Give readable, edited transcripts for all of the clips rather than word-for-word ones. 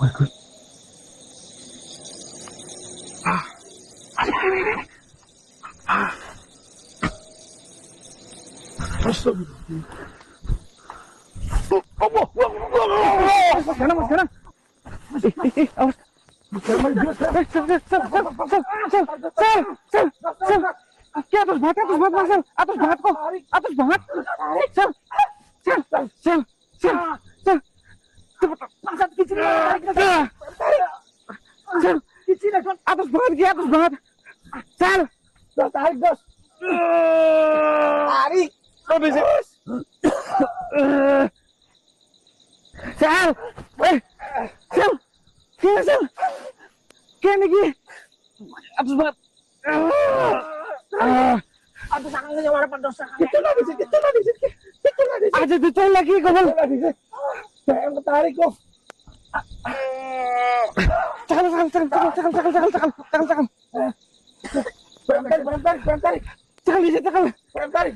Bagus. Ini. Sekarang. Awas. Atas banget, Marcel. Atas banget kok. Atas banget. Sel. Cepet. Maksud kicin. Sel. Kicin, atas banget. Sel. Tarik, Bos. Tarik. Bos. Sel. Sel. Kene iki. Atas banget. Aduh, sangat nyawara pendosa. Itu lagi sih. Ada detail lagi kamu. Saya yang ketarik kok. Cakal. Berhenti. Cakal. Berhenti.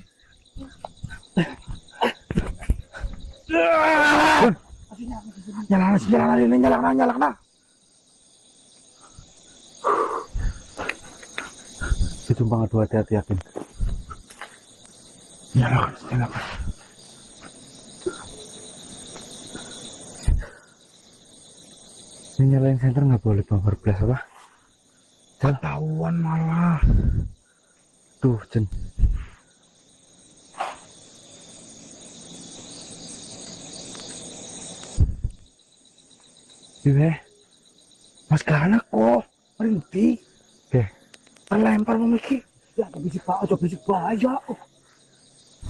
Nyala. Sumpah aduh hati-hati yakin. Nyalakan. Ini nyalain senter nggak boleh bumper blast apa? Ketahuan malah. Tuh Jen. Iya. Mas Gana kok berhenti. Oke. Terlempar memiliki. Ya bisik bahaya.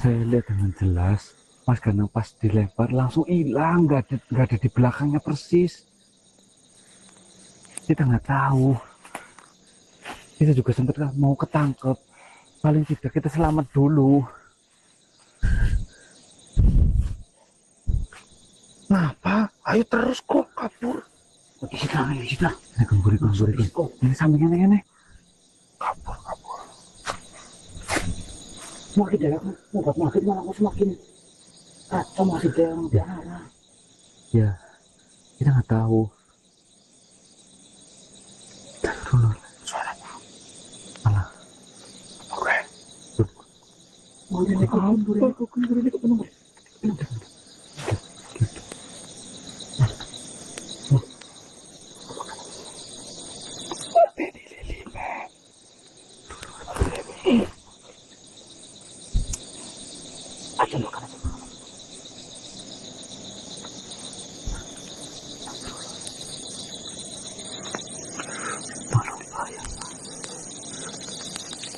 Saya lihat dengan jelas Mas Gana pas dilempar langsung hilang, nggak ada di belakangnya persis. Kita nggak tahu. Kita juga sempat mau ketangkep. Paling tidak kita selamat dulu. Kenapa? Ayo terus kok kabur. Di situ. Ini gembur. Ini sampingnya. Kabur. Semakin dalam, obat makin malah semakin kacau masih dalam darah. Ya, kita nggak tahu. Dulu suara malah. Oke. Ini kok penuh.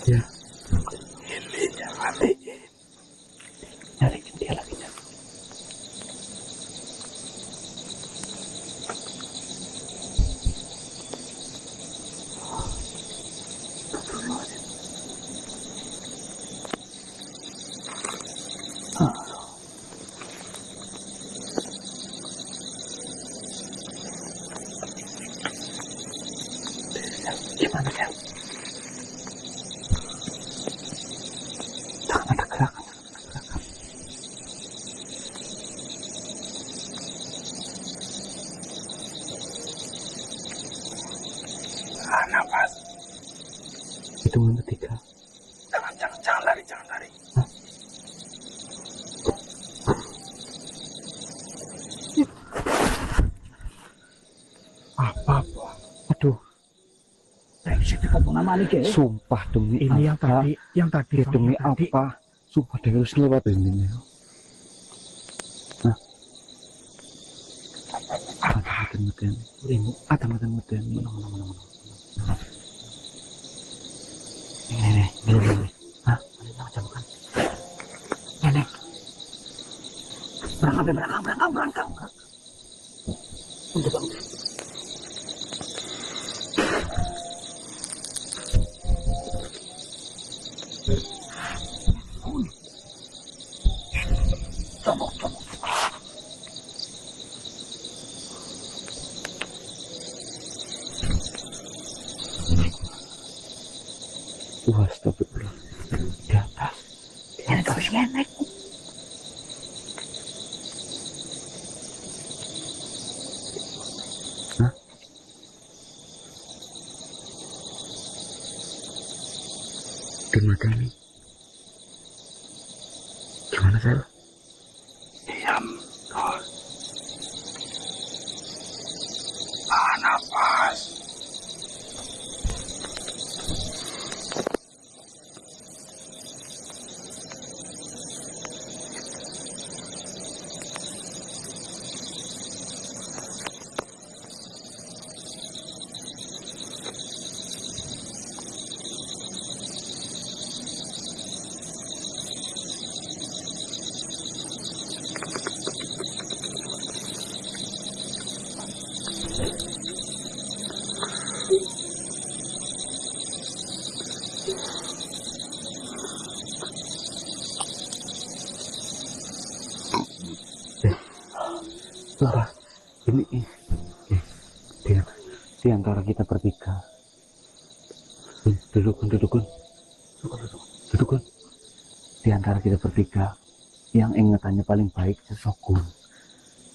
Ya. Ini mati. Nyari dia lagi. Gimana sih? Nafas. Hitungan ketiga. Jangan lari. Hah? Apa? Aduh. Sumpah demi ini apa? yang tadi demi apa? Sumpah dia harus lewat ini. Nah. Ada meten. Mana. Ini. Hah? Mana jam kan? Ini. Berangkat. Untuk bang. Comok. Astagfirullah. Di atas. Ini terus naik. tenaga ini. Gimana saya? Diam, Dol. Tahan nafas. Wah, ini di antara kita bertiga. Duduk. Di antara kita bertiga, yang ingatannya paling baik sosok Gun.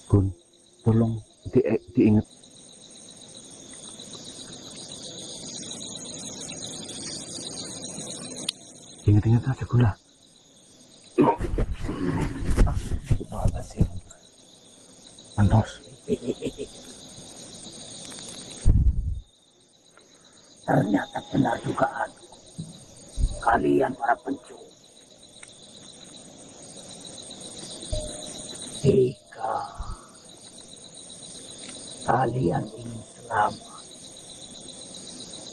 Gun, tolong diingat. Ingat-ingat aja Gun lah. Apa sih? Mantos. Ternyata benar dugaan kalian para pencuri. Jika kalian ingin selamat,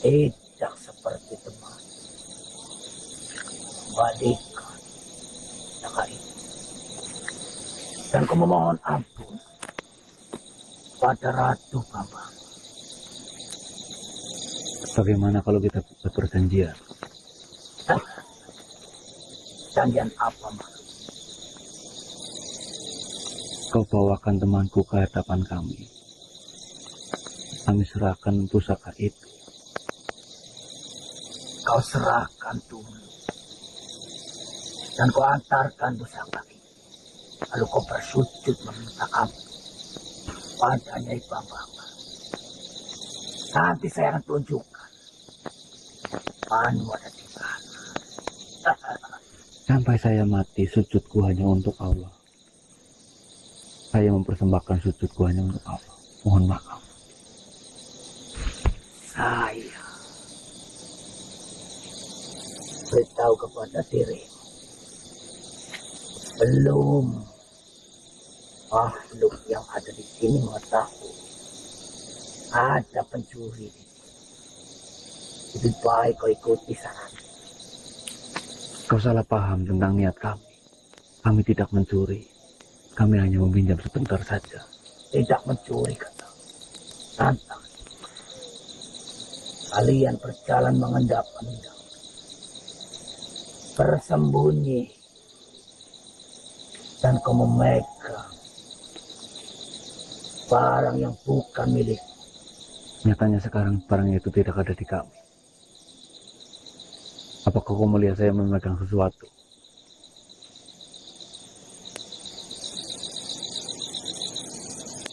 tidak seperti teman, balikan naga itu. Dan ku memohon ampun pada Ratu Bambang. Bagaimana kalau kita buat perjanjian? Perjanjian apa maksud? Kau bawakan temanku ke hadapan kami. Kami serahkan pusaka itu. Kau serahkan dulu. Dan kau antarkan pusaka itu. Lalu kau bersujud meminta ampun pada Nyai Bambang. Nanti saya akan tunjukkan Manu ada di mana. Sampai saya mati, sujudku hanya untuk Allah. Saya mempersembahkan sujudku hanya untuk Allah. Mohon maaf. Saya beritahu kepada dirimu, belum makhluk yang ada di sini mengetahui ada pencuri. Lebih baik kau ikuti saran. Kau salah paham tentang niat kami. Kami tidak mencuri. Kami hanya meminjam sebentar saja. Tidak mencuri, kata. Tantang. Kalian berjalan mengendap-endap, bersembunyi, dan kau memegang barang yang bukan milik. Nyatanya sekarang barang itu tidak ada di kami. Apakah kau melihat saya memegang sesuatu?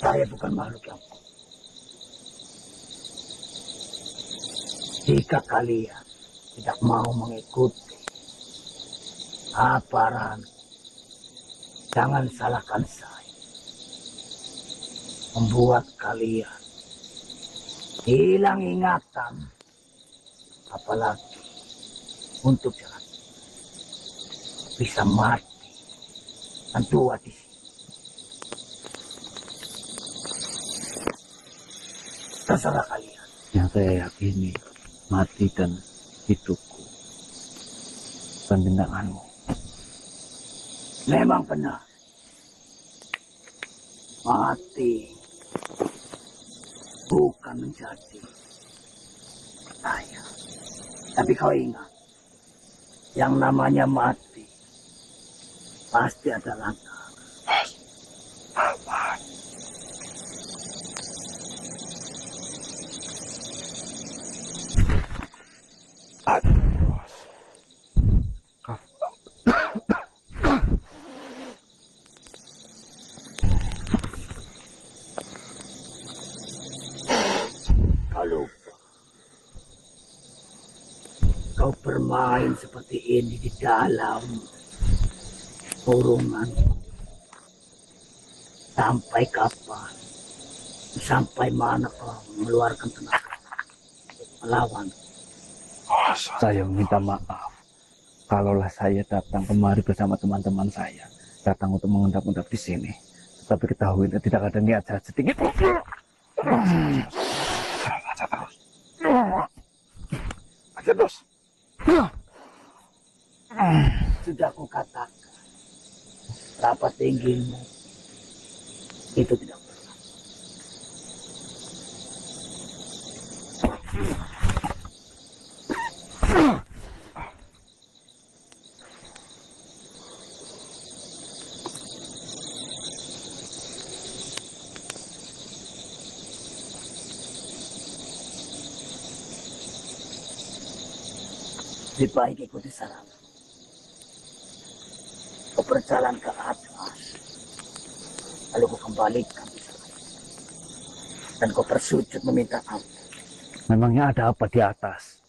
Saya bukan makhluk yang kuat. Jika kalian tidak mau mengikuti aparan, jangan salahkan saya. Membuat kalian hilang ingatan, apalagi untuk jalan bisa mati dan tua di sini. Terserah kalian. Yang saya yakini, mati dan hidupku bukan tindakanmu. Memang benar. Mati bukan menjadi saya. Tapi kau ingat, yang namanya mati pasti ada lantaran. Aman. Aduh. kau bermain seperti ini di dalam kurungan? Sampai kapan? Sampai mana kau mengeluarkan tenaga untuk melawan? Saya minta maaf. Kalaulah saya datang kemari bersama teman-teman saya, datang untuk mengendap-endap di sini. Tapi ketahui tidak ada niat jahat sedikit. Aja terus. Sudah kukatakan, berapa tinggimu itu tidak pernah. Lebih baik ikuti saran. Kau berjalan ke atas, lalu kau kembalikan dan kau bersujud meminta ampun. Memangnya ada apa di atas?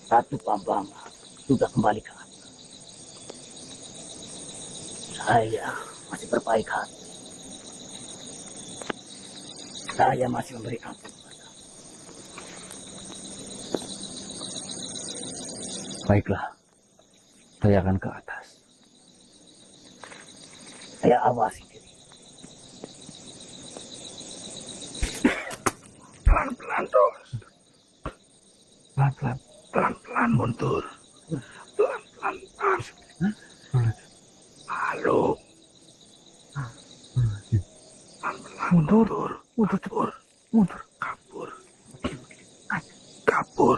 Ratu Pambanga sudah kembali ke atas. Saya masih berbaik hati. Saya masih memberi ampun. Baiklah, saya akan ke atas. Saya awasi diri. Pelan-pelan terus. Pelan-pelan. Pelan-pelan mundur. Pelan-pelan. Halo. Pelan-pelan mundur. Mundur. Mundur. Kabur. Kabur.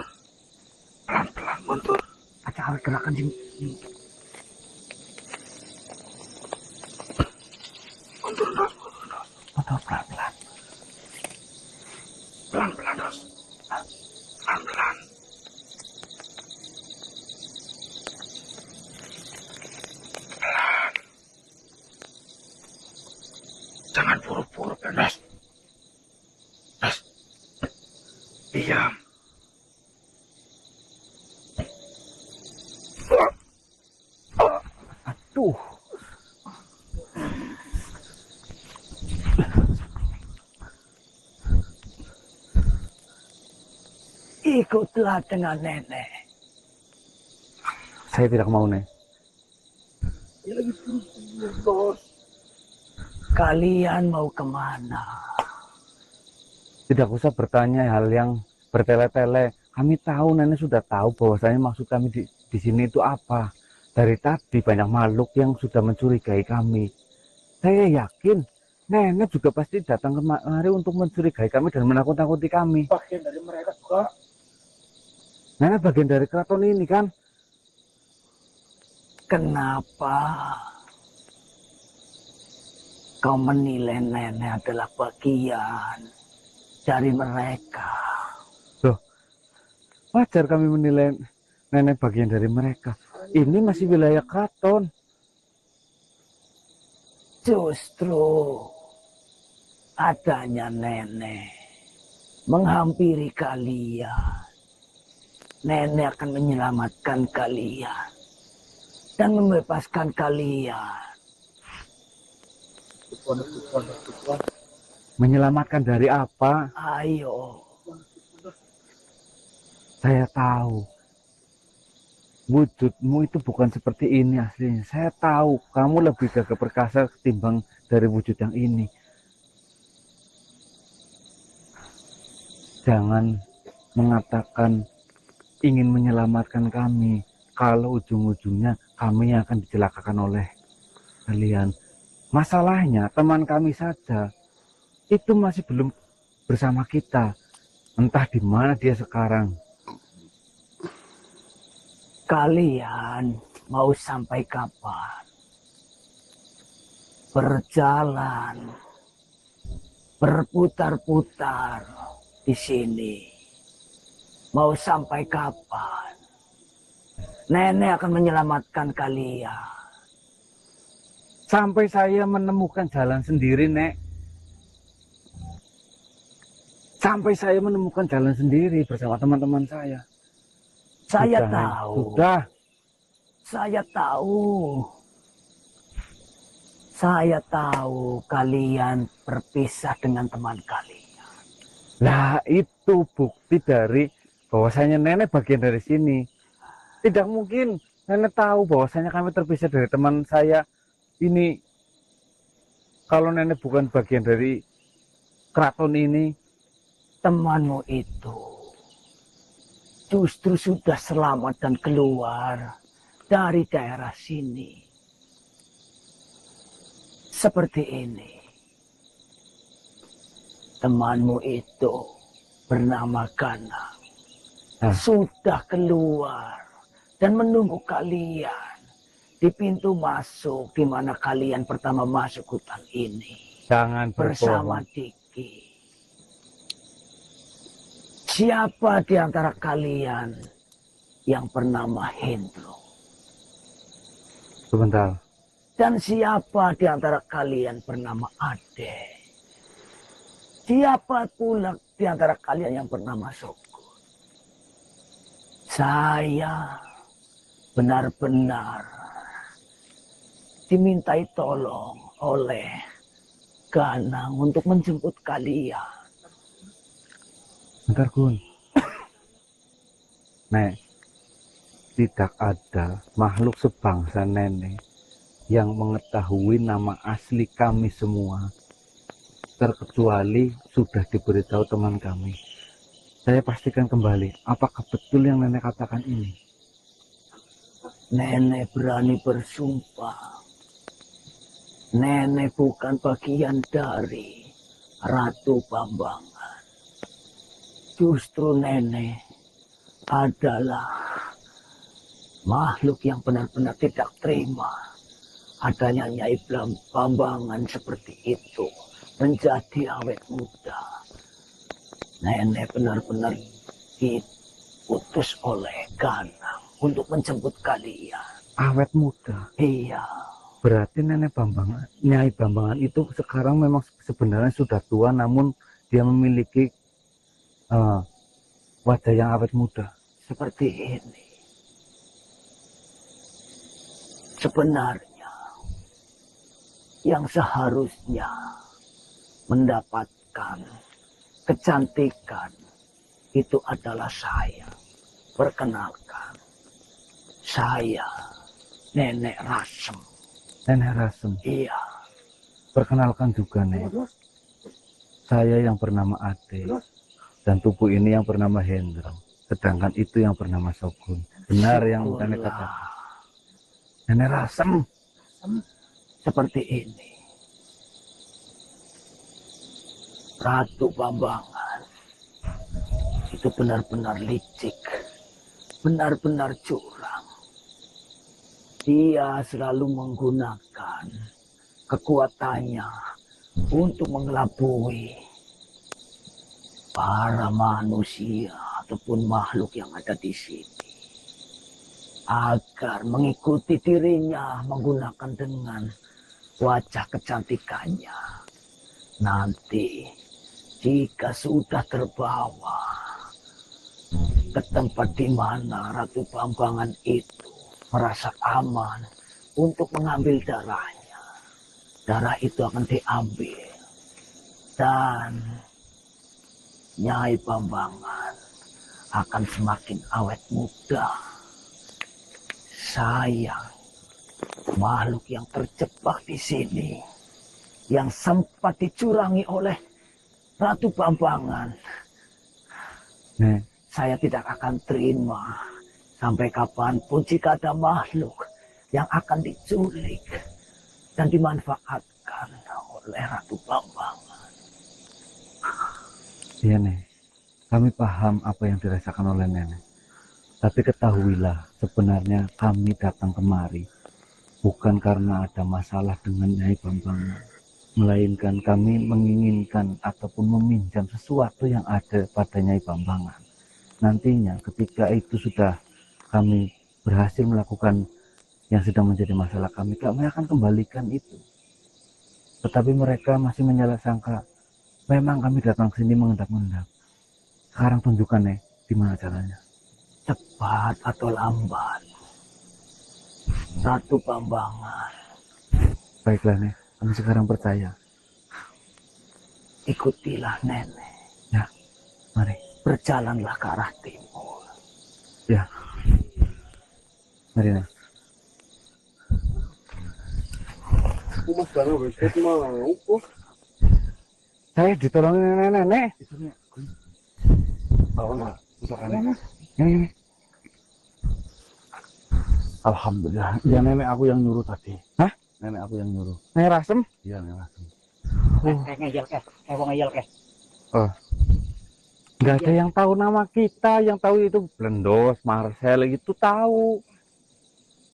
Pelan-pelan mundur. Acara gerakan sini. Mundur terus. Mundur pelan-pelan. Pelan-pelan terus. Pelan-pelan. Pelan. Jangan buru-buru, Benes. Diam. Aduh. Ikutlah dengan nenek. Saya tidak mau, Nek. Kalian mau kemana? Tidak usah bertanya hal yang bertele-tele. Kami tahu, Nenek sudah tahu bahwasanya maksud kami di sini itu apa. Dari tadi banyak makhluk yang sudah mencurigai kami. Saya yakin Nenek juga pasti datang kemari untuk mencurigai kami dan menakut-nakuti kami. Bagian dari mereka juga. Nenek bagian dari keraton ini kan? Kenapa kau menilai nenek adalah bagian dari mereka? Loh, wajar kami menilai Nenek bagian dari mereka. Ini masih wilayah keraton. Justru adanya nenek menghampiri kalian. Nenek akan menyelamatkan kalian dan membebaskan kalian. Menyelamatkan dari apa? Ayo. Saya tahu. Wujudmu itu bukan seperti ini aslinya. Saya tahu kamu lebih gagah perkasa ketimbang dari wujud yang ini. Jangan mengatakan ingin menyelamatkan kami kalau ujung-ujungnya kami yang akan dicelakakan oleh kalian. Masalahnya teman kami saja itu masih belum bersama kita. Entah di mana dia sekarang. Kalian mau sampai kapan? Berjalan, berputar-putar di sini. Mau sampai kapan? Nenek akan menyelamatkan kalian. Sampai saya menemukan jalan sendiri, Nek. Sampai saya menemukan jalan sendiri bersama teman-teman saya. Saya Sudah, Neng. tahu. Sudah. Saya tahu. Saya tahu kalian berpisah dengan teman kalian. Lah, itu bukti dari bahwasanya nenek bagian dari sini. Tidak mungkin nenek tahu bahwasanya kami terpisah dari teman saya ini. Kalau nenek bukan bagian dari keraton ini. Temanmu itu justru sudah selamat dan keluar dari daerah sini. Seperti ini. Temanmu itu bernama Ganang. Sudah keluar dan menunggu kalian di pintu masuk di mana kalian pertama masuk hutan ini. Jangan bersama berbohong. Diki. Siapa di antara kalian yang bernama Hendro? Sebentar. Dan siapa di antara kalian bernama Ade? Siapa pula di antara kalian yang bernama Sokun? Saya benar-benar dimintai tolong oleh Ganang untuk menjemput kalian. Bentar, Gun. Nek, tidak ada makhluk sebangsa nenek yang mengetahui nama asli kami semua, terkecuali sudah diberitahu teman kami. Saya pastikan kembali, apakah betul yang nenek katakan ini? Nenek berani bersumpah. Nenek bukan bagian dari Ratu Bambangan. Justru nenek adalah makhluk yang benar-benar tidak terima adanya Nyai Bambangan seperti itu menjadi awet muda. Nenek benar-benar diutus oleh Ganang untuk menjemput kalian. Awet muda? Iya. Berarti nenek Bambangan, Nyai Bambangan itu sekarang memang sebenarnya sudah tua, namun dia memiliki wajah yang awet muda. Seperti ini. Sebenarnya yang seharusnya mendapatkan kecantikan itu adalah saya. Perkenalkan, saya Nenek Rasem. Nenek Rasem. Iya. Perkenalkan juga, Nek. Saya yang bernama Ade dan tubuh ini yang bernama Hendro. Sedangkan itu yang bernama Sokun. Benar yang nenek katakan. Nenek Rasem. Seperti ini. Ratu Bambangan itu benar-benar licik, benar-benar curang. Dia selalu menggunakan kekuatannya untuk mengelabui para manusia ataupun makhluk yang ada di sini agar mengikuti dirinya menggunakan dengan wajah kecantikannya. Nanti jika sudah terbawa ke tempat di mana Ratu Bambangan itu merasa aman untuk mengambil darahnya, darah itu akan diambil dan Nyai Bambangan akan semakin awet muda. Sayang, makhluk yang terjebak di sini, yang sempat dicurangi oleh Ratu Bambangan, saya tidak akan terima sampai kapanpun jika ada makhluk yang akan diculik dan dimanfaatkan oleh Ratu Bambangan. Iya, Nek. Kami paham apa yang dirasakan oleh nenek. Tapi ketahuilah, sebenarnya kami datang kemari bukan karena ada masalah dengan Nyai Bambangan, melainkan kami menginginkan ataupun meminjam sesuatu yang ada pada Nyai Bambangan. Nantinya ketika itu sudah kami berhasil melakukan yang sedang menjadi masalah kami akan kembalikan itu. Tetapi mereka masih menyalah sangka, memang kami datang ke sini mengendap-endap. Sekarang tunjukkan, Nek, gimana caranya. cepat atau lambat, satu pambangan. Baiklah, Nek. Kami sekarang percaya. Ikutilah nenek. Ya, mari. Berjalanlah ke arah timur. Ya. Mari, Nek. Mas barang wis mau kok. Saya ditolongin nenek-nenek. Itu nek. Bawa usahaane. Ini. Alhamdulillah. Ya nenek aku yang nyuruh tadi. Hah? Nenek aku yang nyuruh. Nenek Rasem? Iya, Nenek Rasem. Ngeyel wong ngeyel Gak ada yang tahu nama kita, yang tahu itu Blendos, Marcel itu tahu.